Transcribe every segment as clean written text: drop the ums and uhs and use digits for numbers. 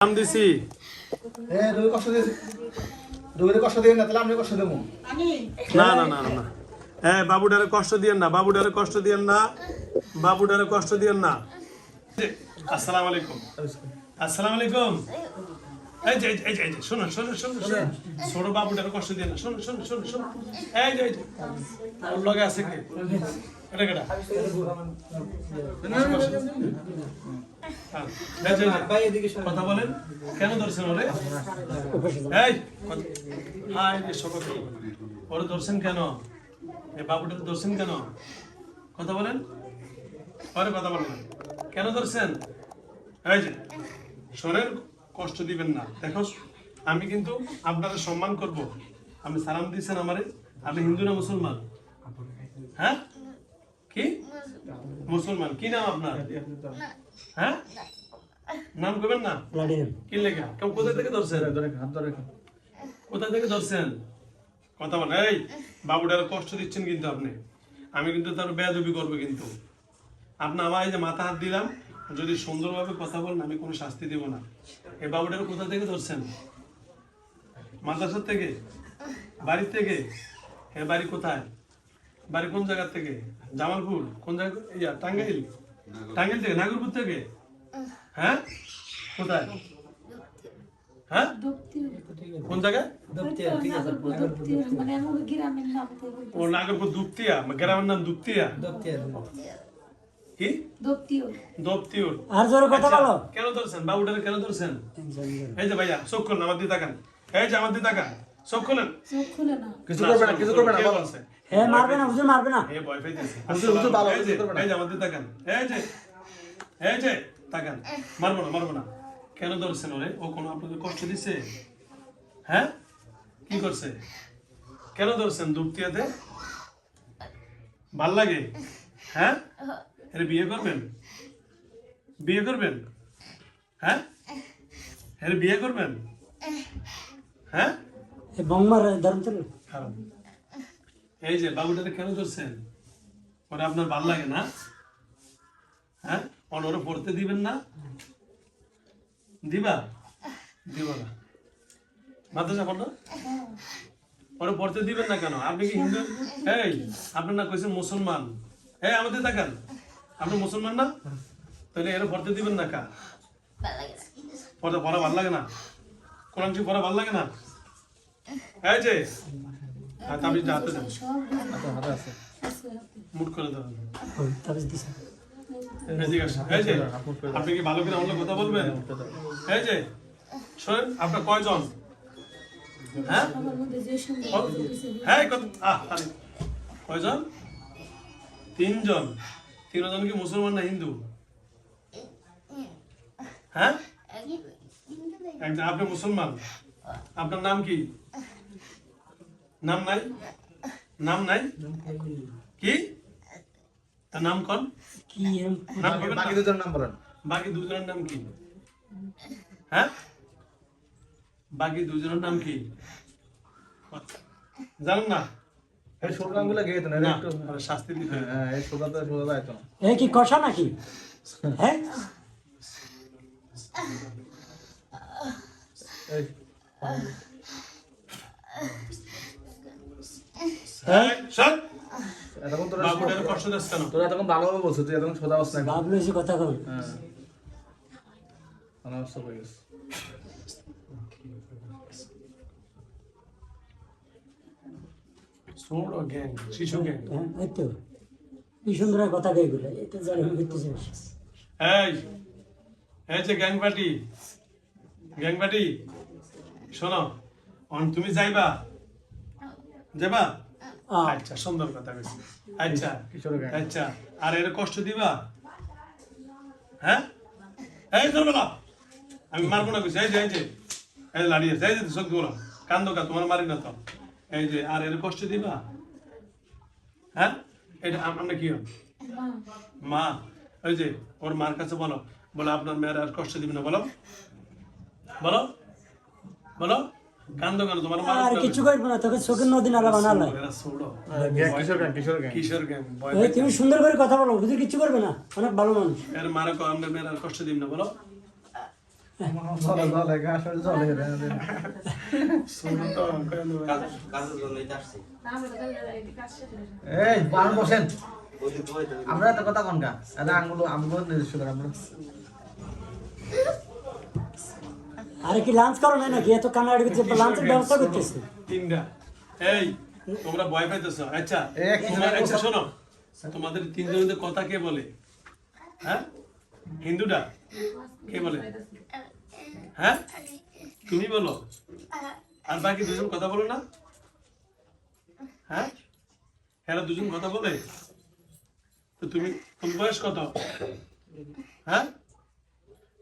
নাম দিছি না না না না হ্যাঁ বাবুটারে কষ্ট দিয়েন না বাবুটারে কষ্ট দিয়েন না বাবুটারে কষ্ট দিয়েন না আসসালামু আলাইকুম আসসালামু আলাইকুম এই যে এই যে শুনুন শুনুন শুনুন ছোট বাবুটারে কষ্ট দিয়েন না শুনুন শুনুন শুনুন শুনুন এই যে ওর লগে আছে কি এটা কেটা কথা বলেন কেন ধরছেন ওরে এই হাই রে সবাই ওরে ধরছেন কেন এই বাবুটাকে ধরছেন কেন কথা বলেন ওরে কথা বলেন কেন ধরছেন এই যে শোনেন কষ্ট দিবেন না দেখো আমি কিন্তু আপনারা সম্মান করব আপনি সালাম দিয়েছেন আমারে আপনি হিন্দু না মুসলমান হ্যাঁ কি মুসলমান কি নাম আপনার হ্যাঁ নাম করবেন না কি লেখা কেউ কোথা থেকে ধরছেন কোথা থেকে ধরছেন কথা বলেন এই বাবুটার কষ্ট দিচ্ছেন কিন্তু আপনি আমি কিন্তু তার বেয়াদবি করবো কিন্তু আপনি আমার এই যে মাথা হাত দিলাম যদি সুন্দরভাবে কথা বলেন আমি কোনো শাস্তি দেব না এই বাবুটার কোথা থেকে ধরছেন মাদ্রাসা থেকে বাড়ি থেকে এ বাড়ি কোথায় বাড়ি কোন জায়গা থেকে জামালপুর কোন জায়গা ইয়া টাঙ্গাইল টাঙ্গাইল থেকে নাগরপুর থেকে হ্যাঁ কোথায় হ্যাঁ কোন জায়গায় ও নাগরপুর দুপতিয়া গ্রামের নাম দুপতিয়া কি দপ্তিউর আর জোরে কথা বলো কেন ধরছেন বাবুটারে কেন ধরছেন এই যে ভাইয়া চোখ খোলেন আমার দিকে তাকান এই যে আমার দিকে তাকান চোখ খোলেন কিছু করবে না কিছু করবে না বলছে হ্যাঁ মারবে না হুজুর মারবে না এই ভয় পাইতেছে হুজুর ভালো কিছু করবে না এই যে আমার দিকে তাকান এই যে তাকান মারবো না কেন ধরছেন ওরে ও কোনো আপনাদের কষ্ট দিছে হ্যাঁ কি করছে কেন ধরছেন দুপতিয়াতে ভাল লাগে হ্যাঁ এর বিয়ে করবেন হ্যাঁ এর বিয়ে করবেন হ্যাঁ বংমার ধরুন চলো এই যে বাবুটারে কেন ধরছেন ওরা আপনার ভাল লাগে না হ্যাঁ ওরা পড়তে দিবেন না দিবা দিব না মাদ্রাসা পড়লো ওরা পড়তে দিবেন না কেন আপনি কি হিন্দু এই আপনার না কইছেন মুসলমান এই আমাদের তাকান আপনি মুসলমান না তাহলে এরা পড়তে দিবেন না কা পড়া ভালো লাগে না কোরআন শরীফ পড়া ভালো লাগে না এই যে তাবিজ হাতে দেন মুট করে দেন এই যে আপনি কি ভালো করে আমার কথা বলবেন এই যে শোনেন আপনার কয়জন হ্যাঁ হ্যাঁ কয়জন তিনজন কি মুসলমান না হিন্দু হ্যাঁ একজন আপনি মুসলমান আপনার নাম কি নাম নাই কি তার নাম কোন কি বাকি দুজনের নাম বলেন বাকি দুজনের নাম কি হ্যাঁ বাকি দুজনের নাম কি জানেন না এই শোরগামগুলো গেয়ে তো না একটু শাস্তি দিতে হ্যাঁ এই শোরগাতে আইতো এই কি কষা নাকি হ্যাঁ এই এই শোন এতক্ষণ তোরা বাবুটারে কষ্ট দিস কেন তোরা এতক্ষণ ভালোভাবে বলছিস তুই এতক্ষণ সোজা অবস্থা না বাবলু এসে কথা কই হ্যাঁ অনাবস্থা হয়ে গেছে ছোট গ্যাং শিশু গ্যাং হ্যাঁ এই তো কি সুন্দর কথা কই গুলো এটা জানি আমি করতেছি এই যে গ্যাং পার্টি শোনো তুমি যাইবা আচ্ছা সুন্দর কথা কইছি আচ্ছা কিশোর গ্যাং আচ্ছা আর এর কষ্ট দিবা হ্যাঁ এই ধরবা আমি মারবো না কইছি এই লাড়িয়ে যাই যে সত্যি বলো কান্দো কা তোমার মারি না তো এই যে আর এর কষ্ট দিবা হ্যাঁ এটা আমরা কি হন মা ওই যে ওর মার কাছে বলো আপনার মেয়ের আর কষ্ট দিবে না বলো কান্দো কেন তোমার মা আর কিছু করব না তোকে চোখের নদী নালা বানালে কিশোর গ্যাং এই তুমি সুন্দর করে কথা বলো হুজুর কিছু করবে না অনেক ভালো মানুষ এর মারা কো আমরা মেয়ের আর কষ্ট দিম না বলো জলে জলে ঘাস হয়ে জলে শোনো তো কেন কাজের জন্য এটা আসছি এই বারণ বসেন আমরা এত কথা কোন গা এটা আঙ্গুলো আমগুলো নিজস্ব করে আমরা আরে কি লাঞ্চ করো না নাকি এত কানাড়ি করছে লাঞ্চের ব্যবস্থা করতেছি তিনটা এই তোমরা ভয় পাইতেছো আচ্ছা কি আচ্ছা শোনো তোমাদের তিনজনের কথা কে বলে হ্যাঁ হিন্দুটা কে বলে হ্যাঁ তুমি বলো আর বাকি দুজন কথা বলো না হ্যাঁ এরা দুজন কথা বলে তো তুমি তোমার বয়স কত হ্যাঁ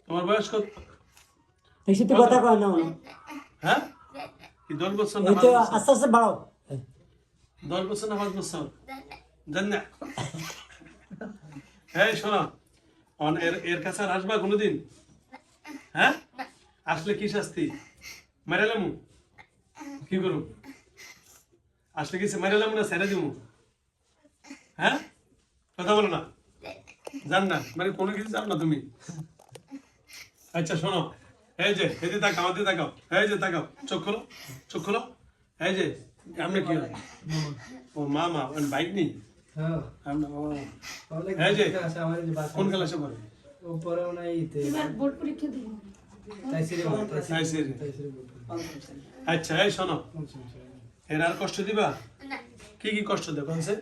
তোমার বয়স কত বেশি তো কথা কয় না মনে হ্যাঁ কি 10 বছর না এই 5 তো বছর আস্তে আস্তে বাড়াও 10 বছর না 5 বছর জান না এই শোনো এর কাছে আর আসবা কোনোদিন হ্যাঁ আসলে কি শাস্তি মারালাম কি করুম আসলে কি মারালাম না ছেড়ে দিব হ্যাঁ কথা বলো না জান না মানে কোনো কিছু জান না তুমি আচ্ছা শোনো এই যে এদিকে তাকাও আমাদের তাকাও এই যে তাকাও চোখ খোলো এই যে আপনি কি হয়? ও মামা বাইক নেই এই যে কোন ক্লাসে পড়ে তাইসিরি। আচ্ছা এই শোনো এর আর কষ্ট দিবা কি কি কষ্ট দেব কোনছে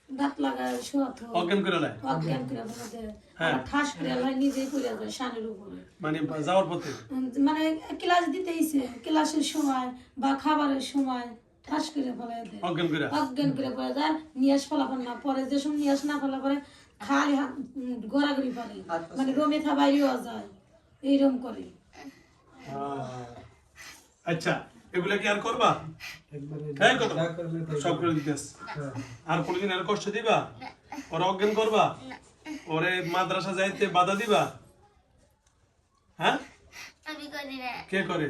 দাঁত লাগায় শোয়াত হয় অজ্ঞান করে দেয় অজ্ঞান করে আমাদের হ্যাঁ। ঠাস করে হয় নিজেই পড়ে যায় শানের উপরে মানে যাওয়ার পথে মানে ক্লাস দিতেইছে ক্লাসের সময় বা খাবারের সময় ঠাস করে ফেলে দেয় অজ্ঞান করে অজ্ঞান করে পড়ে যায় নিয়াস ফলাফল না পরে যে সময় নিয়াস না ফলা পরে খালি গড়াগড়ি পারে মানে রমে থা বাইরেও যায় এইরকম করে আচ্ছা এগুলা কি আর করবা হ্যাঁ কত সব করে দিতেছ আর কোনদিন আর কষ্ট দিবা ওরা অজ্ঞান করবা ওরে মাদ্রাসা যাইতে বাধা দিবা হ্যাঁ আমি করি না কে করে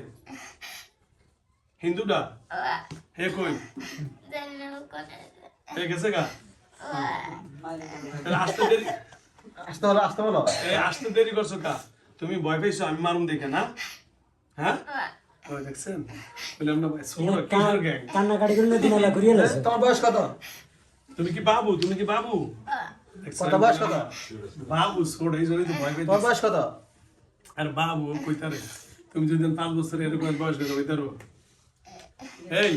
হিন্দুটা হে কই জানি না ও করে হে গেছে গা তাহলে আসতে দেরি আসতে বলো এই আসতে দেরি করছো কা তুমি ভয় পাইছো আমি মারুম দেখে না হ্যাঁ ওই দেখছেন বললাম না ভাই ছোট কিশোর গ্যাং কান্নাকাটি করে দিন এলা ঘুরিয়ে লেছে তোমার বয়স কত তুমি কি বাবু দেখছেন? কত বয়স কত বাবু ছোট এই জন্যই তো ভয় তোমার পাইছো বয়স কত আর বাবু কইতারে তুমি যদি 5 বছর এরকম বয়স হয়ে হইতারো এই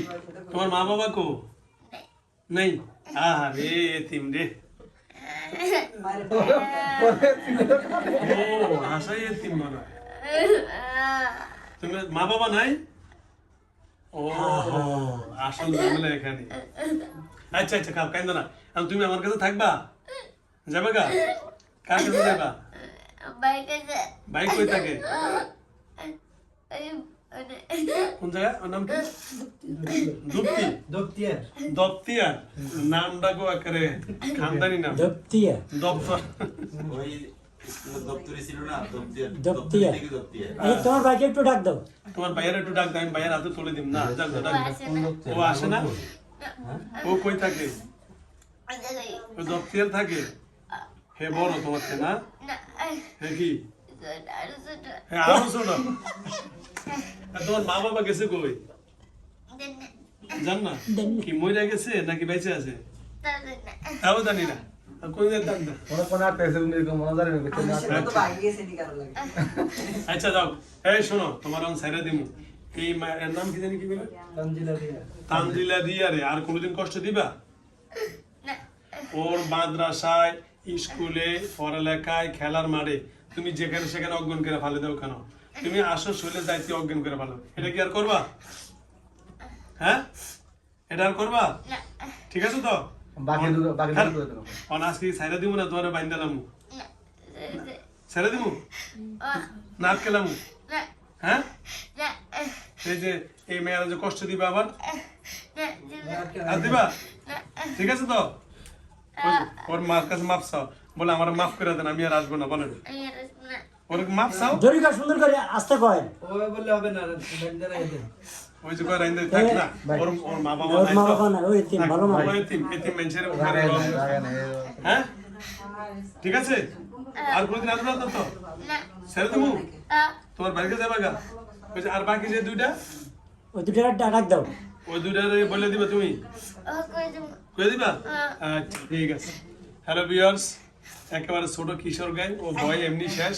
তোমার মা বাবা কো নেই আরে এতিম রে ও আশাই এতিম না তুমি মা বাবা নাই ও আসল ঝামেলা এখানে আচ্ছা আচ্ছা কাল কাইন্দ না আর তুমি আমার কাছে থাকবা যাবে গা কার কাছে যাবা বাইকে যে বাইক কই থাকে কোন জায়গা ওর নাম কি দুপ্তি দপ্তিয়ার নামটা গো একেবারে খানদানি নাম দপ্তিয়া দপ্তর ওই দপ্তরে ছিল না দপ্তিয়া থেকে দপ্তরে এই তোমার বাইকে একটু ডাক দাও তোমার ভাইয়ের একটু ডাক দাও আমি ভাইয়ের হাতে তুলে দিম না যাক ডাক দাও। ও আসে না ও কই থাকে ও দপ্তিয়ার থাকে হে বড় তোমার চেয়ে না না হে কি আরো ছোট হে আরো ছোট আর তোমার মা বাবা গেছে কই জান না কি মইরা গেছে নাকি বেঁচে আছে তাও জানি না আর কোন জানি না মনে কোন একটা এসে এরকম মনে জানি আচ্ছা যাও এই শোনো তোমার অন সাইরা দিমু এই এর নাম কি জানি কি বলে তানজিলা দিয়া রে আর কোনোদিন কষ্ট দিবা ওর মাদ্রাসায় স্কুলে পড়ালেখায় খেলার মাঠে তুমি যেখানে সেখানে অজ্ঞান করে ফেলে দাও কেন তুমি আসো শৈলে যাইতে অজ্ঞান করে ফেলো এটা কি আর করবা হ্যাঁ এটা আর করবা ঠিক আছে তো বাকি দুটো অন আজকে সাইরা দিমু না তোমার বাইন্দালাম সাইরা দিমু নাক খেলাম হ্যাঁ এই যে এই মেয়েরা যে কষ্ট দিবা আবার আর দিবা ঠিক আছে তো ওর মার কাছে মাপ চাও বলে আমার মাফ করে দেন আমি আর আসবো না বলেন ওর মাপ চাও জরিকা সুন্দর করে আসতে কয় ওই যে কয় রাইন্দে থাক না ওর ওর মা বাবা ওর নাই মা তো বাবা নাই ওই তিন ভালো মা ওই এতিম মানুষের উপরে হ্যাঁ ঠিক আছে আর কোনদিন আসবে না তো ছেড়ে দেবো তোমার বাড়িতে যাবা গা? বলছে, আর বাকি যে দুইটা ওই দুটো ডাক দাও। ওই দুইটারে বলে দিবা তুমি? করে দেবো করে দিবা? আচ্ছা ঠিক আছে। হ্যালো ভিউয়ার্স, একেবারে ছোট কিশোর গাই, ও ভয় এমনি শেষ।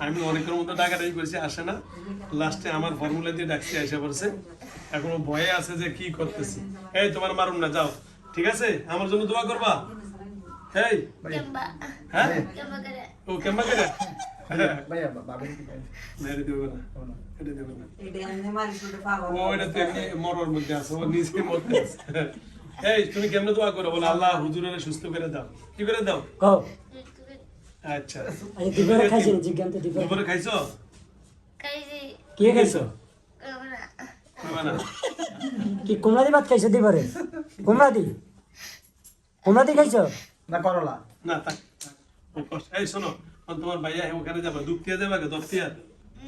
আমি অনেকের মতো ডাকাডাকি করেছি, আসে না। লাস্টে আমার ফর্মুলা দিয়ে ডাকছি, এসে পড়ছে। এখন ও ভয়ে আছে যে কি করতেছি। এই তোমার মারুন না, যাও। ঠিক আছে, আমার জন্য দোয়া করবা। এই কেম্বা হ্যাঁ, কেম্বা করে ও কেমন করে? ভাইয়া বাবা না, এটা দেবো না, এটা দেবো না। ও এটা তো এমনি মরার মধ্যে আছে, ও নিজে মধ্যে আছে। এই তুমি কেমনে দোয়া করো? বলো আল্লাহ হুজুরের সুস্থ করে দাও। কি করে দাও? কও। আচ্ছা, আজ দুপুরে খাইছি জিজ্ঞান্ত দুপুরে। দুপুরে খাইছো? খাইছি কি খাইছো? কেমন খাবা না? কি কুমড়া দি ভাত খাইছো দুপুরে? কুমড়া দি? কুমড়া দি খাইছো? না করলা না থাক, থাক। ও কষ্ট। এই শোনো, তোমার ভাইয়া ওখানে যাবা, দুপতিয়া যাবা কে? দপ্তিয়া?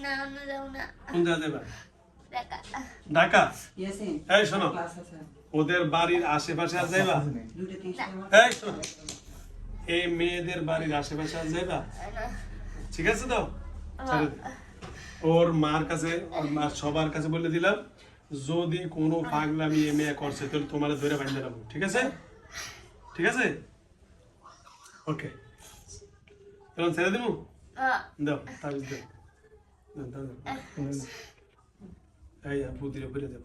না অন্য যাও না কোন জায়গা যাবা? দেখা ঢাকা? এই শোনো, ওদের বাড়ির আশেপাশে আর যাইবা? এই শোনো, এই মেয়েদের বাড়ির আশেপাশে আর যাইবা? ঠিক আছে তো? ছেড়ে দে। ওর মার কাছে, ওর মা সবার কাছে বলে দিলাম, যদি কোনো পাগলামি এ মেয়ে করছে তাহলে তোমার ধরে বাইন্ধে রাখবো। ঠিক আছে? ঠিক আছে? ওকে, এখন ছেড়ে দিব? দাও, তাবিজ দাও। দাও, দাও, দাও। এই বুদ্ধিরে বলে দেব।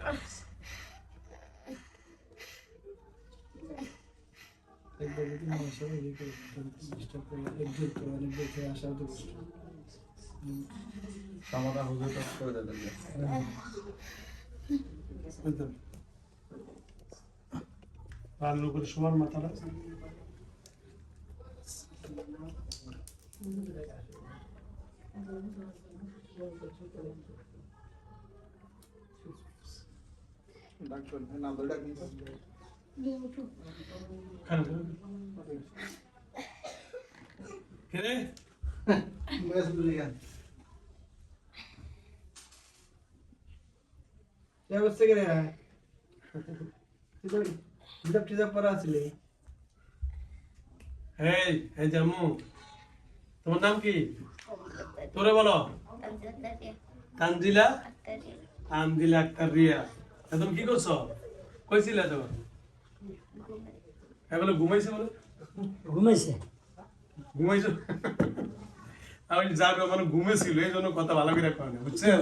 সমাধান হুজুর তো করে দেবেন বুঝলাম। ভালো করে সমান মাথাটা। ডাক্তার নাম ধরে ডাকুন তো খারাপ কে রে? বয়স বুঝে গেল क्या बच्चे के रहा है इधर टीजा पर आसले এই এই জামু, তোমার নাম কি? তোরে বলো। তানজিলা? তানজিলা আক্তার রিয়া। এখন কি করছো? কইছিলা তো? এগুলো ঘুমাইছে বলে? ঘুমাইছে। ঘুমাইছো? আমি যাবে মানে ঘুমেছিল, এই জন্য কথা ভালো করে কয় না, বুঝছেন?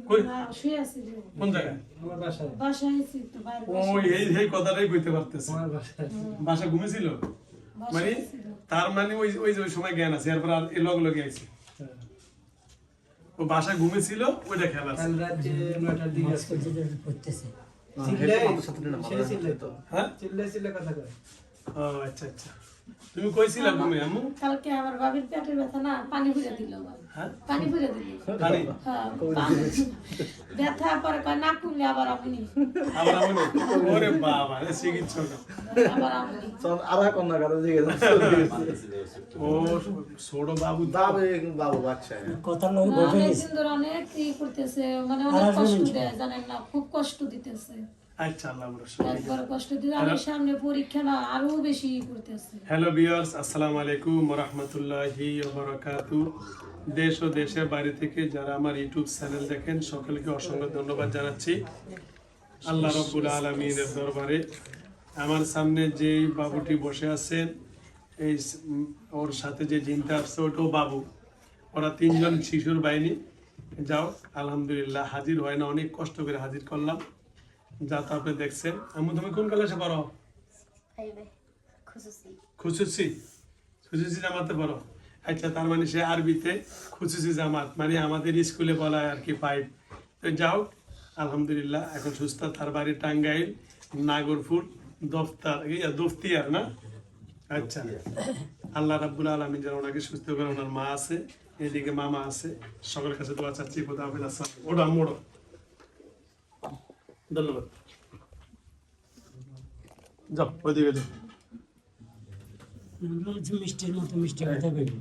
কই? না, শুয়ে আছি যে। কোন জায়গায়? আমার বাসায় বাসায় আছি তো, বাইরে ওই এই কথাটাই কইতে পারতেছে। আমার বাসায় বাসা ঘুমেছিল মানে, তার মানে ওই ওই যে ওই সময় জ্ঞান আছে, এরপর আর লগ লগে আইছে। ও বাসা ঘুমেছিল, ওইটা খেয়াল আছে। কাল রাতে 9টার দিকে আজকে যেটা করতেছে। চিল্লে তো হ্যাঁ, চিল্লে কথা কয় ও আচ্ছা আচ্ছা। তুমি কইছিলা ঘুমে আম্মু? কালকে আমার বাবির পেটের ব্যথা না, পানি ভরে দিল ভাই। হ্যাঁ, পানি ভরে দিল। পানি হ্যাঁ, পানি। ব্যথা পরে কয় না কমলে আবার আপনি। আবার আমনে? ওরে বাবা, এ চিকিৎসক। আবার আপনি। আরা কন্যা কারো দিকে ও ছোট বাবু বাবু বাচ্চা কথা লই বসে অনেক গেছে। দিন ধরে অনেক ই করতেছে, মানে অনেক কষ্ট দেয়, জানেন না, খুব কষ্ট দিতেছে। আচ্ছা, আল্লাহ ভরসা। একবার কষ্ট দিতে আমি সামনে পরীক্ষা না আরো বেশি ই করতেছে। হ্যালো ভিউয়ার্স, আসসালামু আলাইকুম ওয়া রাহমাতুল্লাহি ওয়া বারাকাতুহু। দেশ ও দেশের বাইরে থেকে যারা আমার ইউটিউব চ্যানেল দেখেন, সকলকে অসংখ্য ধন্যবাদ জানাচ্ছি। আল্লাহ রাব্বুল আলামিনের দরবারে আমার সামনে যেই বাবুটি বসে আছেন, এই ওর সাথে যে জিনটা আসছে ওটাও বাবু। ওরা তিনজন শিশুর বাহিনী। যাও, আলহামদুলিল্লাহ হাজির হয় না, অনেক কষ্ট করে হাজির করলাম। যা তো আপনি দেখছেন। আম্মু তুমি কোন ক্লাসে পড়ো? খুসুসি খুসুসি জামাতে পড়ো। আচ্ছা, তার মানে সে আরবিতে খুসুসি জামাত, মানে আমাদের স্কুলে বলা হয় আর কি 5। তো যাও, আলহামদুলিল্লাহ এখন সুস্থ। তার বাড়ি টাঙ্গাইল, নাগরপুর, দফতিয়ার না? আচ্ছা, আল্লাহ রাব্বুল আলামিন যেন ওনাকে সুস্থ করে। ওনার মা আছে, এদিকে মামা আছে, সকলের কাছে দোয়া চাচ্ছি। খোদা হাফেজ। আসসালাম। ওটা মোড়ো। ধন্যবাদ। যাও ওইদিকে যাও। মিষ্টির মতো মিষ্টি কথা বলি।